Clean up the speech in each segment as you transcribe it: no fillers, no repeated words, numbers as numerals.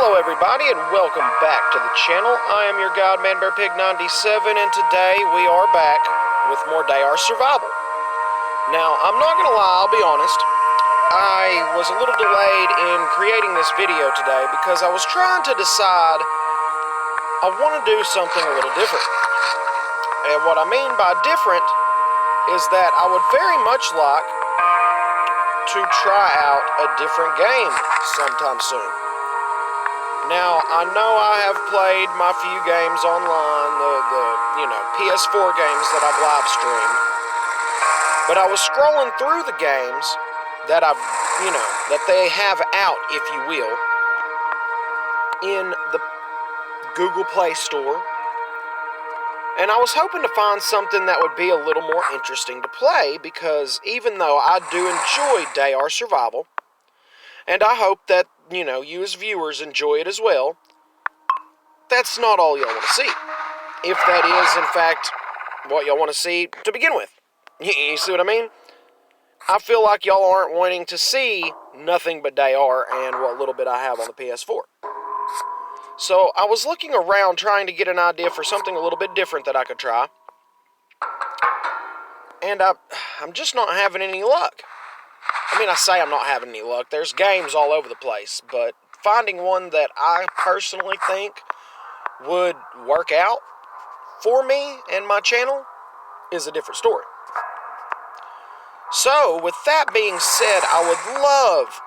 Hello everybody and welcome back to the channel. I am your guide, ManBearPig97, and today we are back with more DayR Survival. Now, I'm not gonna lie, I'll be honest, I was a little delayed in creating this video today because I was trying to decide I want to do something a little different. And what I mean by different is that I would very much like to try out a different game sometime soon. Now, I know I have played my few games online, the PS4 games that I've live streamed, but I was scrolling through the games that that they have out, if you will, in the Google Play Store, and I was hoping to find something that would be a little more interesting to play, because even though I do enjoy DayR Survival, and I hope that you as viewers enjoy it as well, that's not all y'all want to see. If that is, in fact, what y'all want to see to begin with. You see what I mean? I feel like y'all aren't wanting to see nothing but DayR and what little bit I have on the PS4. So I was looking around trying to get an idea for something a little bit different that I could try. And I'm just not having any luck. I mean, I say I'm not having any luck. There's games all over the place, but finding one that I personally think would work out for me and my channel is a different story. So, with that being said, I would love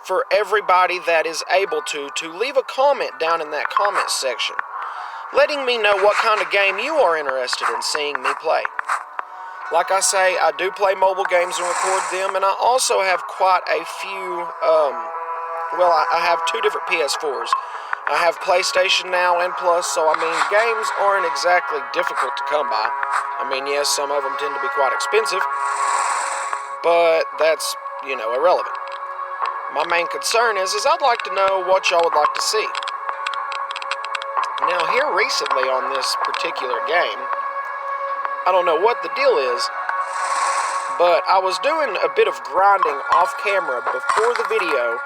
for everybody that is able to leave a comment down in that comment section, letting me know what kind of game you are interested in seeing me play. Like I say, I do play mobile games and record them, and I also have quite a few, I have two different PS4s. I have PlayStation Now and Plus, so I mean, games aren't exactly difficult to come by. I mean, yes, some of them tend to be quite expensive, but that's, irrelevant. My main concern is I'd like to know what y'all would like to see. Now, here recently on this particular game, I don't know what the deal is, but I was doing a bit of grinding off camera before the video,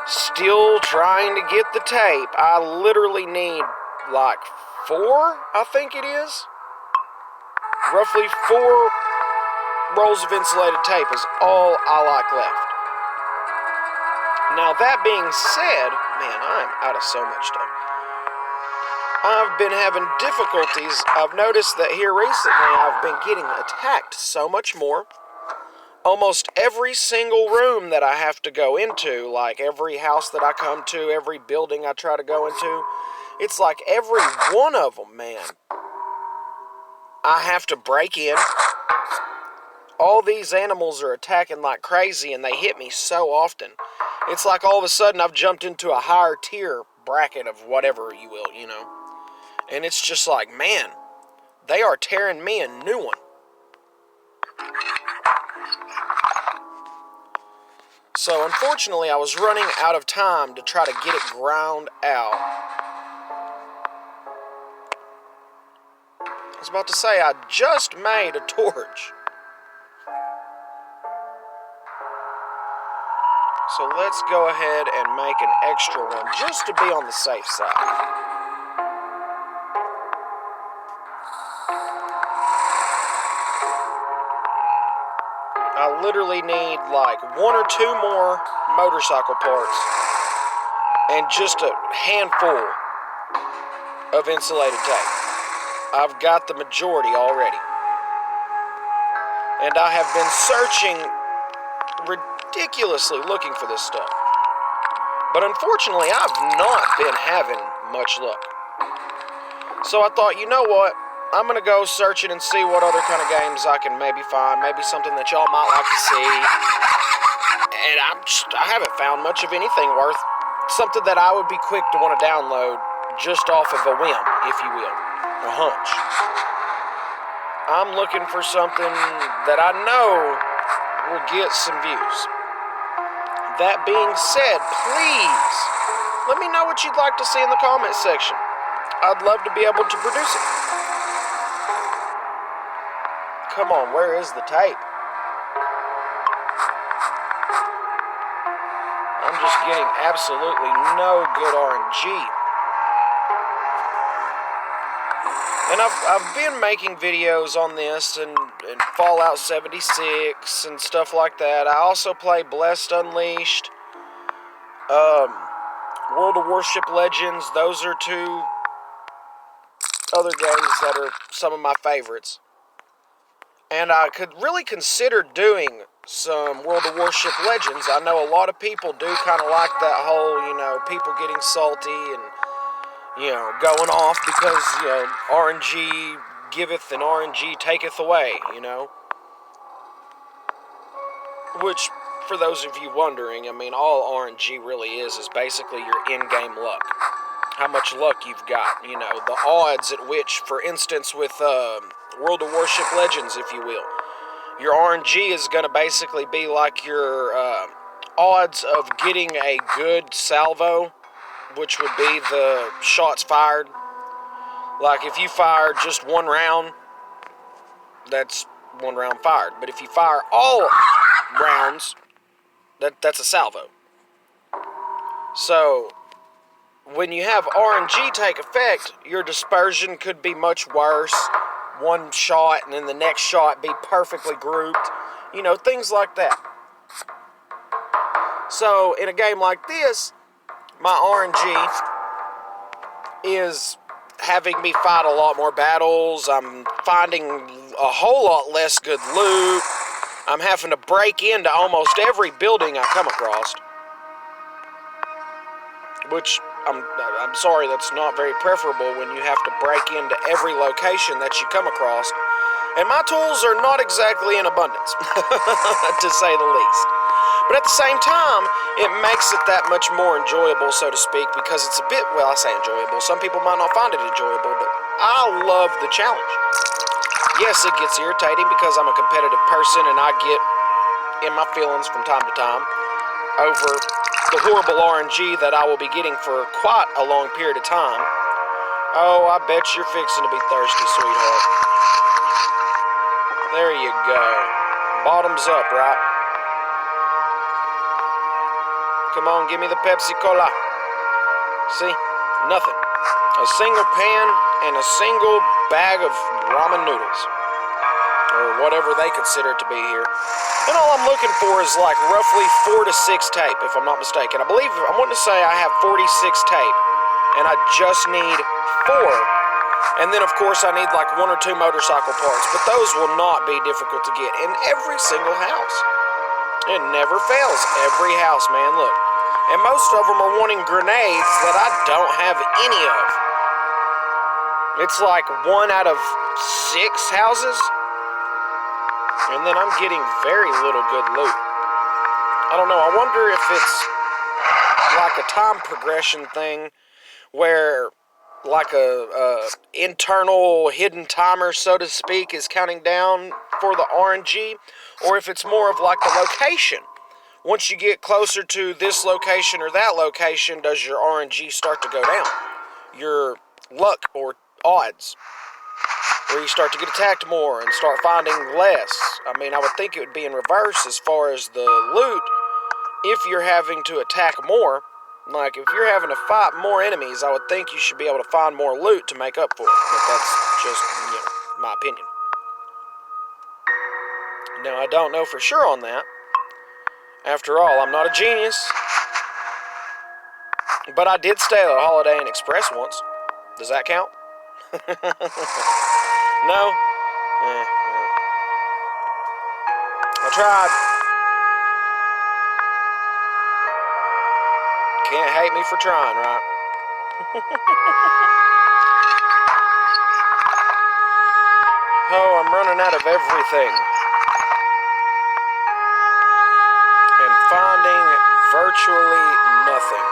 still trying to get the tape. I literally need like 4, I think it is. Roughly 4 rolls of insulated tape is all I like left. Now, that being said, man, I'm out of so much stuff. I've been having difficulties. I've noticed that here recently I've been getting attacked so much more. Almost every single room that I have to go into, like every house that I come to, every building I try to go into, it's like every one of them, man, I have to break in. All these animals are attacking like crazy, and they hit me so often. It's like all of a sudden I've jumped into a higher tier bracket of whatever you will, And it's just like, man, they are tearing me a new one. So, unfortunately, I was running out of time to try to get it ground out. I was about to say, I just made a torch. So let's go ahead and make an extra one, just to be on the safe side. I literally need like 1 or 2 more motorcycle parts and just a handful of insulated tape. I've got the majority already. And I have been searching ridiculously looking for this stuff. But unfortunately, I've not been having much luck. So I thought, you know what? I'm going to go searching and see what other kind of games I can maybe find. Maybe something that y'all might like to see. And I haven't found much of anything worth something that I would be quick to want to download just off of a whim, if you will. A hunch. I'm looking for something that I know will get some views. That being said, please let me know what you'd like to see in the comment section. I'd love to be able to produce it. Come on, where is the tape? I'm just getting absolutely no good RNG. And I've been making videos on this and Fallout 76 and stuff like that. I also play Blessed Unleashed, World of Warship Legends. Those are two other games that are some of my favorites. And I could really consider doing some World of Warship Legends. I know a lot of people do kind of like that whole, people getting salty and, going off because, RNG giveth and RNG taketh away, Which, for those of you wondering, all RNG really is basically your in-game luck. How much luck you've got, the odds at which, for instance, with World of Warship Legends, if you will, your RNG is going to basically be like your odds of getting a good salvo, which would be the shots fired. Like if you fire just one round, that's one round fired. But if you fire all rounds, that's a salvo. So when you have RNG take effect, your dispersion could be much worse. One shot and then the next shot be perfectly grouped. Things like that. So in a game like this, my RNG is having me fight a lot more battles. I'm finding a whole lot less good loot. I'm having to break into almost every building I come across. Which, I'm sorry, that's not very preferable when you have to break into every location that you come across. And my tools are not exactly in abundance, to say the least. But at the same time, it makes it that much more enjoyable, so to speak, because it's a bit, I say enjoyable. Some people might not find it enjoyable, but I love the challenge. Yes, it gets irritating because I'm a competitive person and I get in my feelings from time to time over the horrible RNG that I will be getting for quite a long period of time. Oh, I bet you're fixing to be thirsty, sweetheart. There you go. Bottoms up, right? Come on, give me the Pepsi Cola. See? Nothing. A single pan and a single bag of ramen noodles. Or whatever they consider it to be here. And all I'm looking for is like roughly 4 to 6 tape, if I'm not mistaken. I want to say I have 46 tape. And I just need 4. And then, of course, I need like 1 or 2 motorcycle parts. But those will not be difficult to get in every single house. It never fails. Every house, man, look. And most of them are wanting grenades that I don't have any of. It's like 1 out of 6 houses. And then I'm getting very little good loot. I don't know, I wonder if it's like a time progression thing where like a internal hidden timer, so to speak, is counting down for the RNG, or if it's more of like the location. Once you get closer to this location or that location, does your RNG start to go down? Your luck or odds, where you start to get attacked more and start finding less. I mean, I would think it would be in reverse as far as the loot. If you're having to attack more, like if you're having to fight more enemies, I would think you should be able to find more loot to make up for it. But that's just, my opinion. Now, I don't know for sure on that. After all, I'm not a genius. But I did stay at a Holiday Inn Express once. Does that count? No? Well. I tried. Can't hate me for trying, right? Oh, I'm running out of everything. And finding virtually nothing.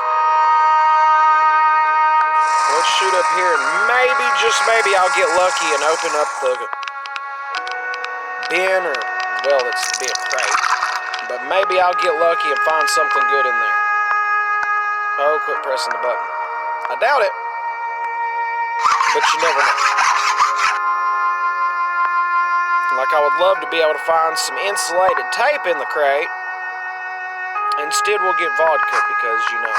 Let's shoot up here and maybe, just maybe, I'll get lucky and open up the bin or, well, it's the bin crate. But maybe I'll get lucky and find something good in there. Oh, quit pressing the button. I doubt it. But you never know. Like, I would love to be able to find some insulated tape in the crate Instead, we'll get vodka because, you know,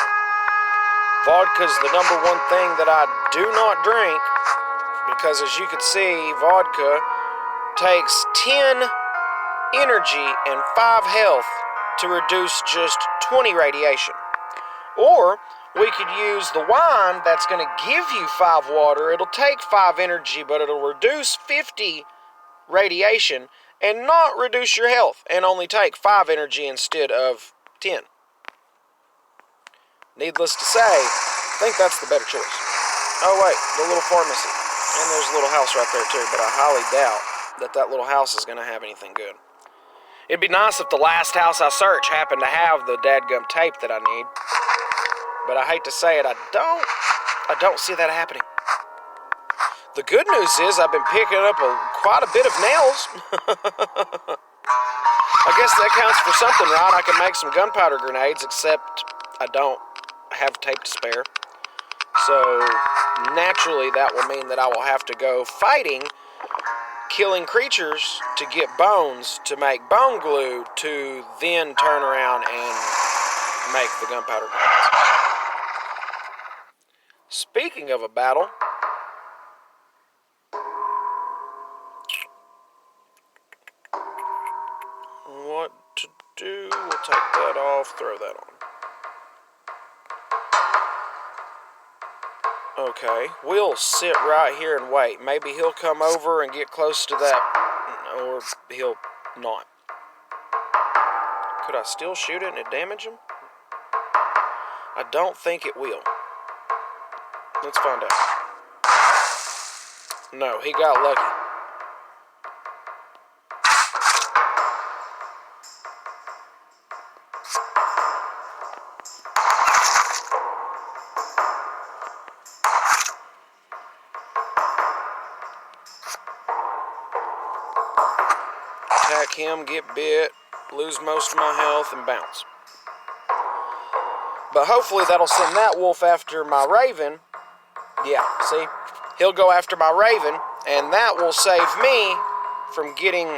vodka's the number one thing that I do not drink because, as you can see, vodka takes 10 energy and 5 health to reduce just 20 radiation. Or we could use the wine that's going to give you 5 water. It'll take 5 energy, but it'll reduce 50 radiation and not reduce your health and only take 5 energy instead of 10. Needless to say, I think that's the better choice. Oh wait, the little pharmacy. And there's a little house right there too, but I highly doubt that that little house is going to have anything good. It'd be nice if the last house I search happened to have the dadgum tape that I need. But I hate to say it, I don't see that happening. The good news is I've been picking up quite a bit of nails. I guess that counts for something, right? I can make some gunpowder grenades, except I don't have tape to spare. So naturally that will mean that I will have to go fighting, killing creatures to get bones to make bone glue to then turn around and make the gunpowder grenades. Speaking of a battle, what to do? We'll take that off, throw that on. Okay, we'll sit right here and wait. Maybe he'll come over and get close to that, or he'll not. Could I still shoot it and it damage him? I don't think it will. Let's find out. No, he got lucky. Attack him, get bit, lose most of my health, and bounce. But hopefully that'll send that wolf after my raven. Yeah, see? He'll go after my raven, and that will save me from getting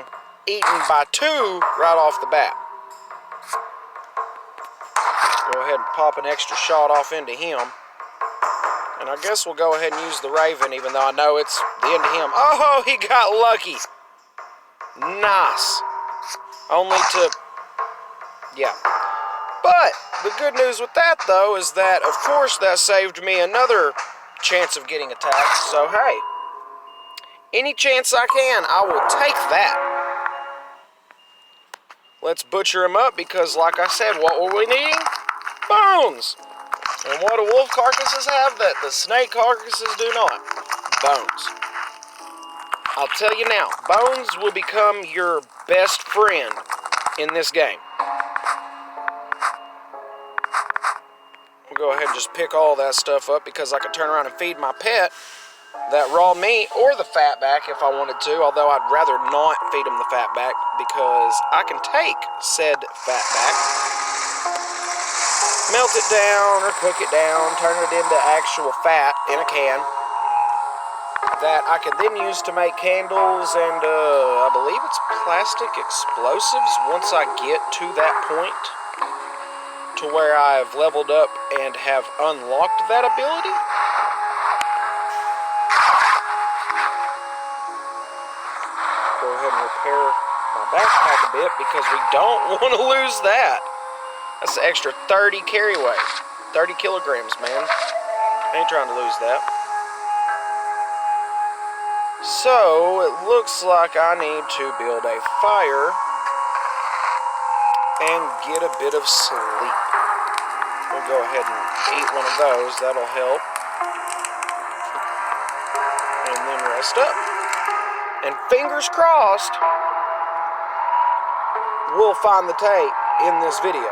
eaten by 2 right off the bat. Go ahead and pop an extra shot off into him. And I guess we'll go ahead and use the raven, even though I know it's the end of him. Oh, he got lucky. Nice. Only to... yeah. But the good news with that, though, is that, of course, that saved me another chance of getting attacked. So, hey, any chance I can, I will take that. Let's butcher him up because, like I said, what were we needing? Bones. And what do wolf carcasses have that the snake carcasses do not? Bones. I'll tell you now, bones will become your best friend in this game. We'll go ahead and just pick all that stuff up because I can turn around and feed my pet that raw meat or the fat back if I wanted to, although I'd rather not feed him the fat back because I can take said fat back, melt it down or cook it down, turn it into actual fat in a can that I can then use to make candles and I believe it's plastic explosives once I get to that point to where I've leveled up and have unlocked that ability. Go ahead and repair my backpack a bit because we don't want to lose that. That's an extra 30 carry weight. 30 kilograms, man. Ain't trying to lose that. So, it looks like I need to build a fire and get a bit of sleep. We'll go ahead and eat one of those. That'll help. And then rest up. And fingers crossed, we'll find the tape in this video.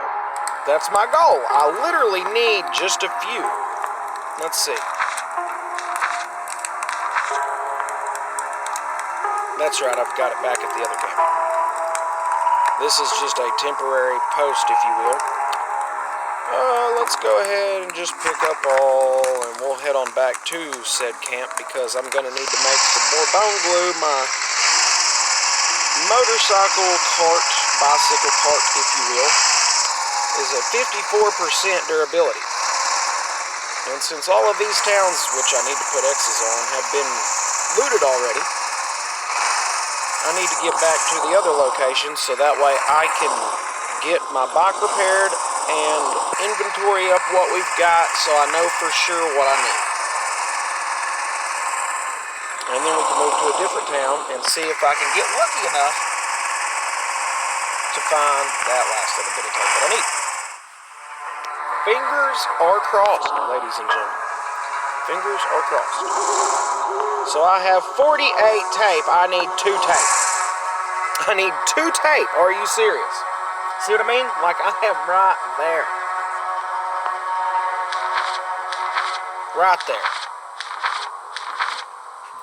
That's my goal. I literally need just a few. Let's see. That's right, I've got it back at the other camp. This is just a temporary post, if you will. Let's go ahead and just pick up all, and we'll head on back to said camp because I'm going to need to make some more bone glue. My motorcycle cart, bicycle cart, if you will, is at 54% durability. And since all of these towns, which I need to put X's on, have been looted already, I need to get back to the other locations so that way I can get my bike repaired and inventory up what we've got so I know for sure what I need. And then we can move to a different town and see if I can get lucky enough to find that last little bit of tape that I need. Fingers are crossed, ladies and gentlemen. Fingers are crossed. So I have 48 tape. I need 2 tape. I need 2 tape. Are you serious? See what I mean? Like I am right there. Right there.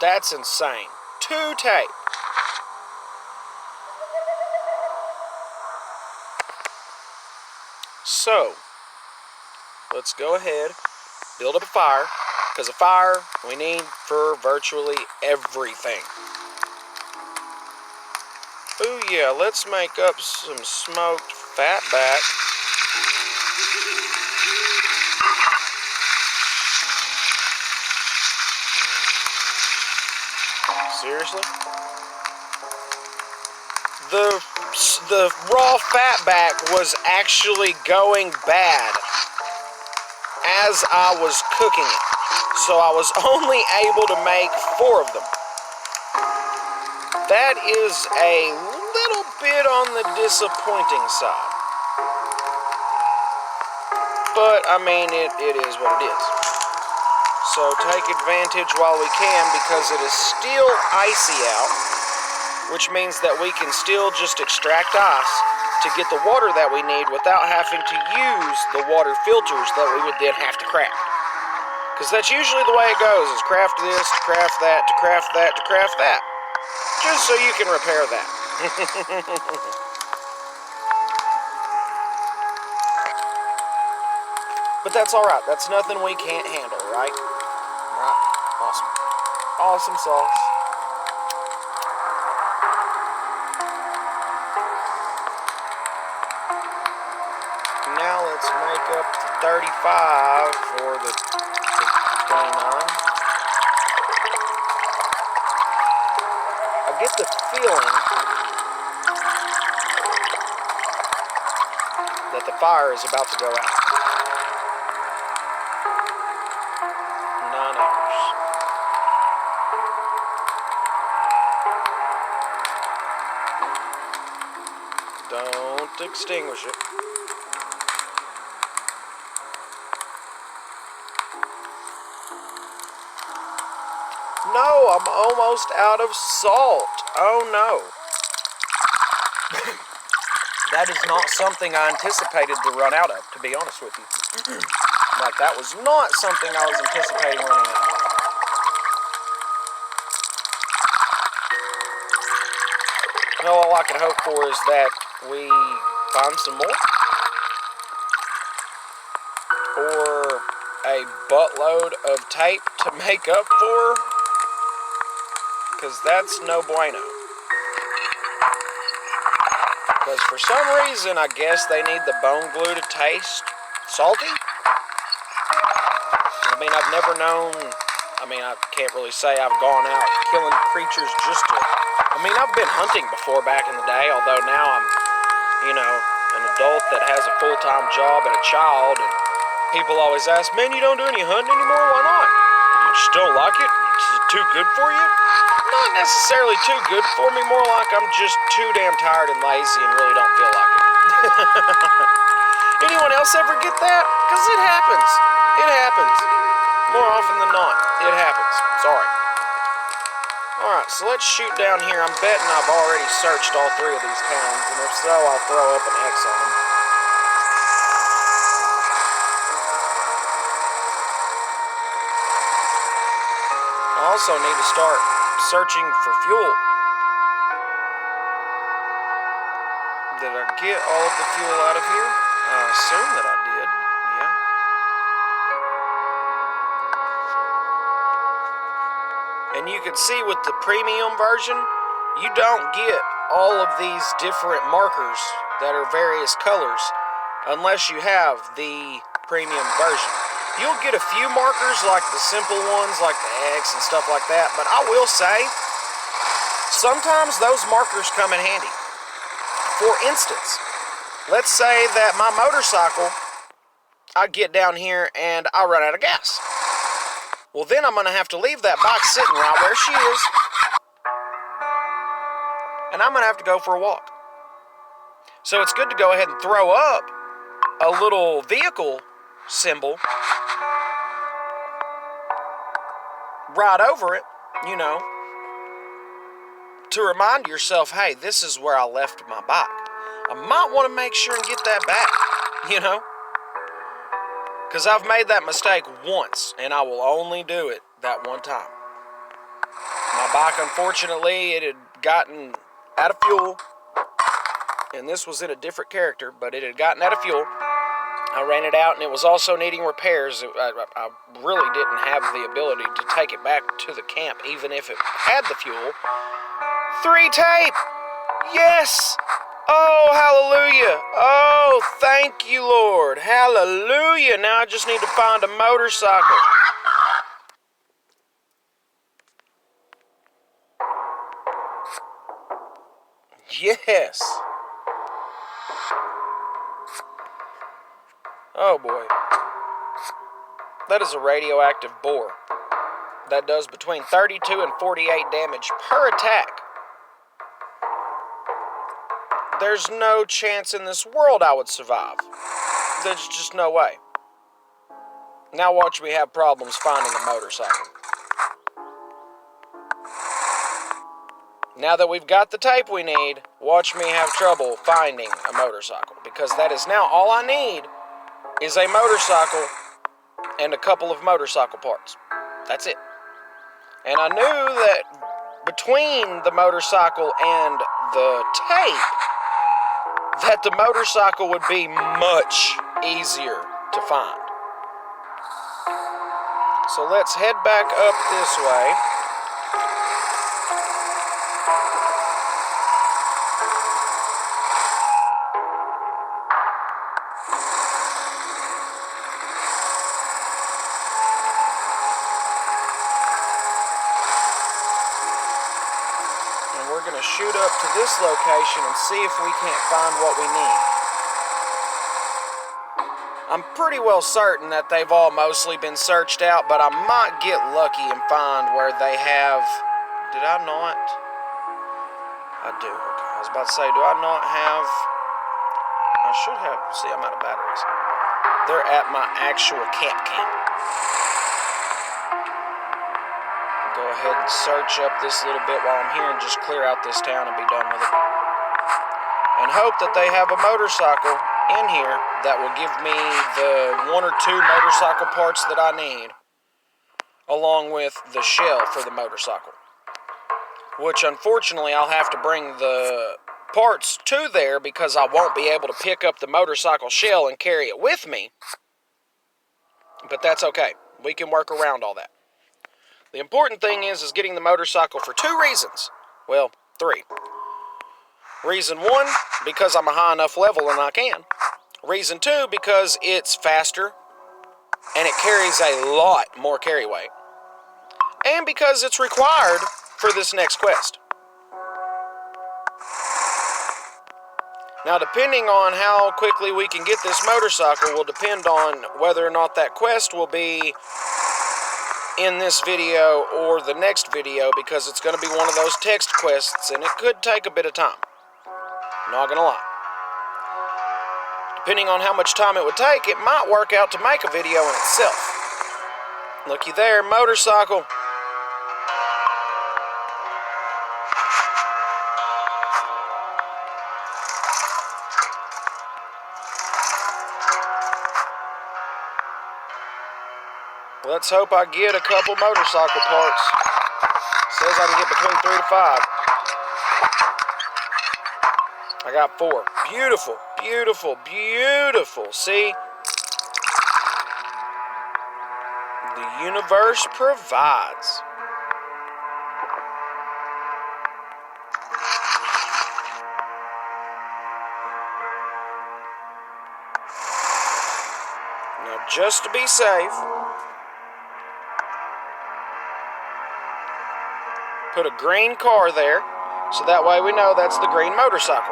That's insane. 2 tape. So, let's go ahead, build up a fire, because a fire we need for virtually everything. Ooh yeah, let's make up some smoked fatback. Seriously? The raw fatback was actually going bad as I was cooking it. So I was only able to make 4 of them. That is a little bit on the disappointing side. But, I mean, it is what it is. So take advantage while we can because it is still icy out, which means that we can still just extract ice to get the water that we need without having to use the water filters that we would then have to craft. Because that's usually the way it goes, is craft this, to craft that, to craft that, to craft that. Just so you can repair that. But that's alright, that's nothing we can't handle, right? Right, awesome. Awesome sauce. Now let's make up the 35 or the 29. I get the feeling that the fire is about to go out. 9 hours. Don't extinguish it. No, I'm almost out of salt. Oh no. That is not something I anticipated to run out of, to be honest with you. Like, that was not something I was anticipating running out of. No, all I can hope for is that we find some more. Or a buttload of tape to make up for. Because that's no bueno. Because for some reason, I guess they need the bone glue to taste salty. I mean, I've never known, I can't really say I've gone out killing creatures just to, I've been hunting before back in the day, although now I'm, an adult that has a full-time job and a child, and people always ask, man, you don't do any hunting anymore? Why not? You just don't like it? Is it too good for you? Not necessarily too good for me, more like I'm just too damn tired and lazy and really don't feel like it. Anyone else ever get that? Because it happens. It happens. More often than not, it happens. Sorry. Alright, so let's shoot down here. I'm betting I've already searched all 3 of these towns, and if so, I'll throw up an X on them. I also need to start searching for fuel. Did I get all of the fuel out of here? I assume that I did, yeah. And you can see with the premium version, you don't get all of these different markers that are various colors unless you have the premium version. You'll get a few markers like the simple ones, like the X and stuff like that, but I will say, sometimes those markers come in handy. For instance, let's say that my motorcycle, I get down here and I run out of gas. Well, then I'm going to have to leave that bike sitting right where she is, and I'm going to have to go for a walk. So it's good to go ahead and throw up a little vehicle symbol right over it, you know, to remind yourself, hey, this is where I left my bike. I might want to make sure and get that back, you know, because I've made that mistake once, and I will only do it that one time. My bike, unfortunately, it had gotten out of fuel, and this was in a different character, but it had gotten out of fuel. I ran it out, and it was also needing repairs. I really didn't have the ability to take it back to the camp, even if it had the fuel. 3 tape! Yes! Oh, hallelujah! Oh, thank you, Lord! Hallelujah! Now I just need to find a motorcycle. Yes! Oh, boy. That is a radioactive boar. That does between 32 and 48 damage per attack. There's no chance in this world I would survive. There's just no way. Now watch me have problems finding a motorcycle. Now that we've got the tape we need, watch me have trouble finding a motorcycle. Because that is now all I need is a motorcycle and a couple of motorcycle parts. That's it. And I knew that between the motorcycle and the tape, that the motorcycle would be much easier to find. So let's head back up this way. And we're going to shoot up to this location and see if we can't find what we need. I'm pretty well certain that they've all mostly been searched out, but I might get lucky and find where they have... Did I not? I do. Okay. I was about to say, do I not have... I should have... See, I'm out of batteries. They're at my actual camp. Go ahead and search up this little bit while I'm here and just clear out this town and be done with it. And hope that they have a motorcycle in here that will give me the 1 or 2 motorcycle parts that I need, along with the shell for the motorcycle. Which, unfortunately, I'll have to bring the parts to there because I won't be able to pick up the motorcycle shell and carry it with me. But that's okay. We can work around all that. The important thing is getting the motorcycle for 2 reasons. Well, 3. Reason 1, because I'm a high enough level and I can. Reason 2, because it's faster and it carries a lot more carry weight. And because it's required for this next quest. Now, depending on how quickly we can get this motorcycle will depend on whether or not that quest will be in this video or the next video, because it's going to be one of those text quests and it could take a bit of time. Not gonna lie. Depending on how much time it would take, it might work out to make a video in itself. Looky there, motorcycle. Let's hope I get a couple motorcycle parts. Says I can get between 3 to 5. I got 4. Beautiful, beautiful, beautiful. See? The universe provides. just to be safe, put a green car there, so that way we know that's the green motorcycle.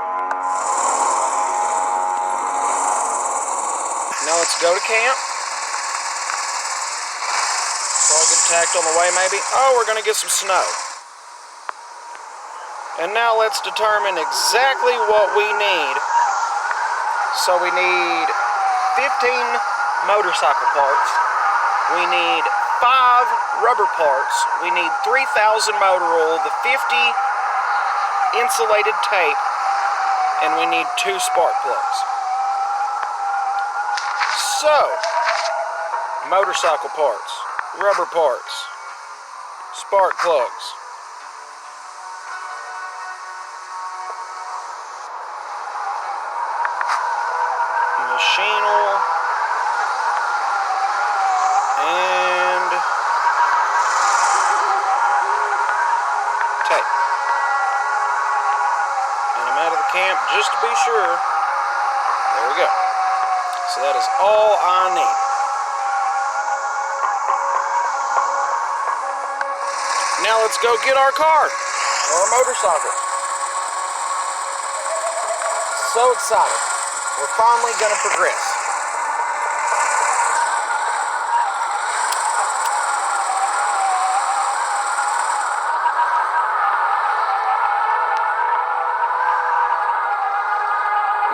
Now let's go to camp. Probably get attacked on the way, maybe. Oh, we're going to get some snow. And now let's determine exactly what we need. So we need 15 motorcycle parts. We need 5 rubber parts. We need 3,000 motor oil, the 50 insulated tape, and we need 2 spark plugs. So, motorcycle parts, rubber parts, spark plugs. Machine oil. And tape. And I'm out of the camp just to be sure. There we go. So that is all I need. Now let's go get our car, or our motorcycle. So excited. We're finally going to progress.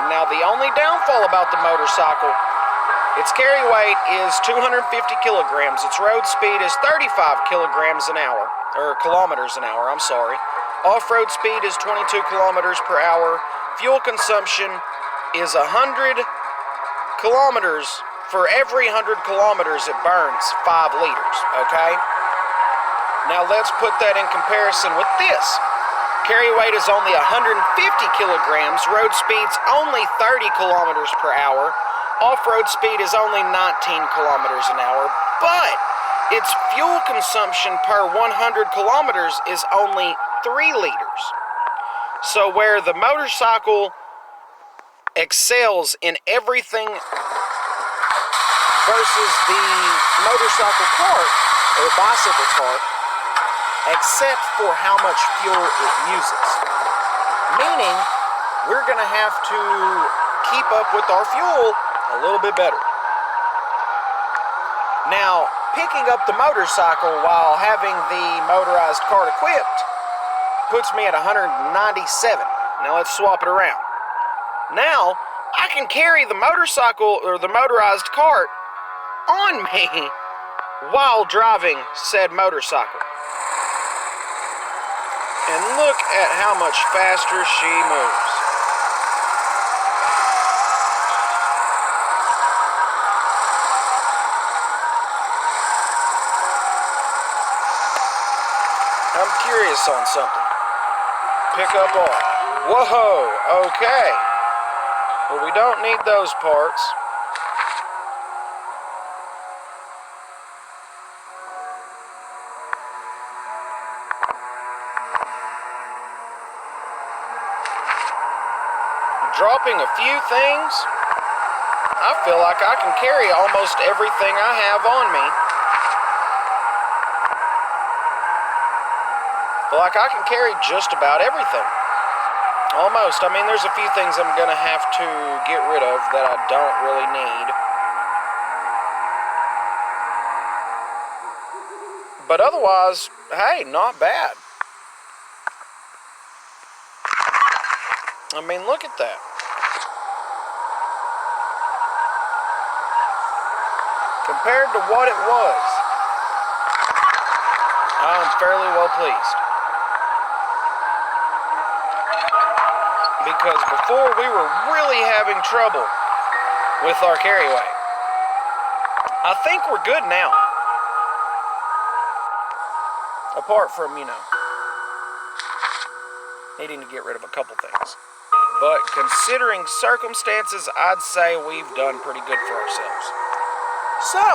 Now the only downfall about the motorcycle, its carry weight is 250 kilograms. Its road speed is 35 kilograms an hour, or kilometers an hour, I'm sorry. Off-road speed is 22 kilometers per hour. Fuel consumption is 100 kilometers. For every 100 kilometers it burns 5 liters, okay? Now let's put that in comparison with this. Carry weight is only 150 kilograms. Road speed's only 30 kilometers per hour. Off-road speed is only 19 kilometers an hour. But its fuel consumption per 100 kilometers is only 3 liters. So where the motorcycle excels in everything versus the motorcycle cart, or bicycle cart, except for how much fuel it uses. Meaning, we're going to have to keep up with our fuel a little bit better. Now, picking up the motorcycle while having the motorized cart equipped puts me at 197. Now let's swap it around. Now, I can carry the motorcycle or the motorized cart on me while driving said motorcycle. And look at how much faster she moves. I'm curious on something. Pick up all. Whoa, okay. Well, we don't need those parts. Dropping a few things, I feel like I can carry almost everything I have on me. Feel like I can carry just about everything. Almost. I mean, there's a few things I'm going to have to get rid of that I don't really need. But otherwise, hey, not bad. I mean, look at that. Compared to what it was, I'm fairly well pleased. Because before we were really having trouble with our carry weight. I think we're good now. Apart from, needing to get rid of a couple things. But considering circumstances, I'd say we've done pretty good for ourselves. So,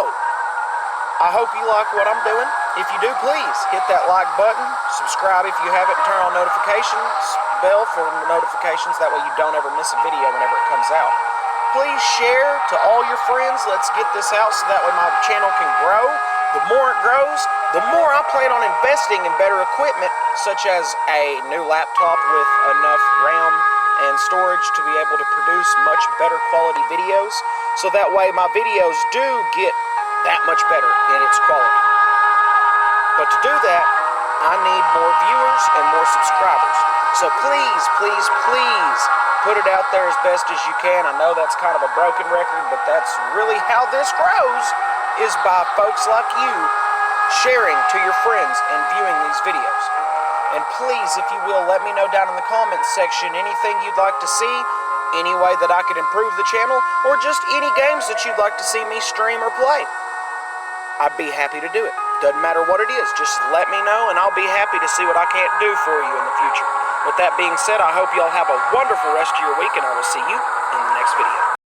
I hope you like what I'm doing. If you do, please hit that like button, subscribe if you haven't, and turn on notifications bell for notifications. That way you don't ever miss a video whenever it comes out. please share to all your friends. Let's get this out so that way my channel can grow. The more it grows, the more I plan on investing in better equipment, such as a new laptop with enough RAM and storage to be able to produce much better quality videos, so that way my videos do get that much better in its quality. But to do that, I need more viewers and more subscribers. So please, please, please put it out there as best as you can. I know that's kind of a broken record, but that's really how this grows, is by folks like you sharing to your friends and viewing these videos. And please, if you will, let me know down in the comments section anything you'd like to see, any way that I could improve the channel, or just any games that you'd like to see me stream or play. I'd be happy to do it. Doesn't matter what it is, just let me know and I'll be happy to see what I can't do for you in the future. With that being said, I hope y'all have a wonderful rest of your week, and I will see you in the next video.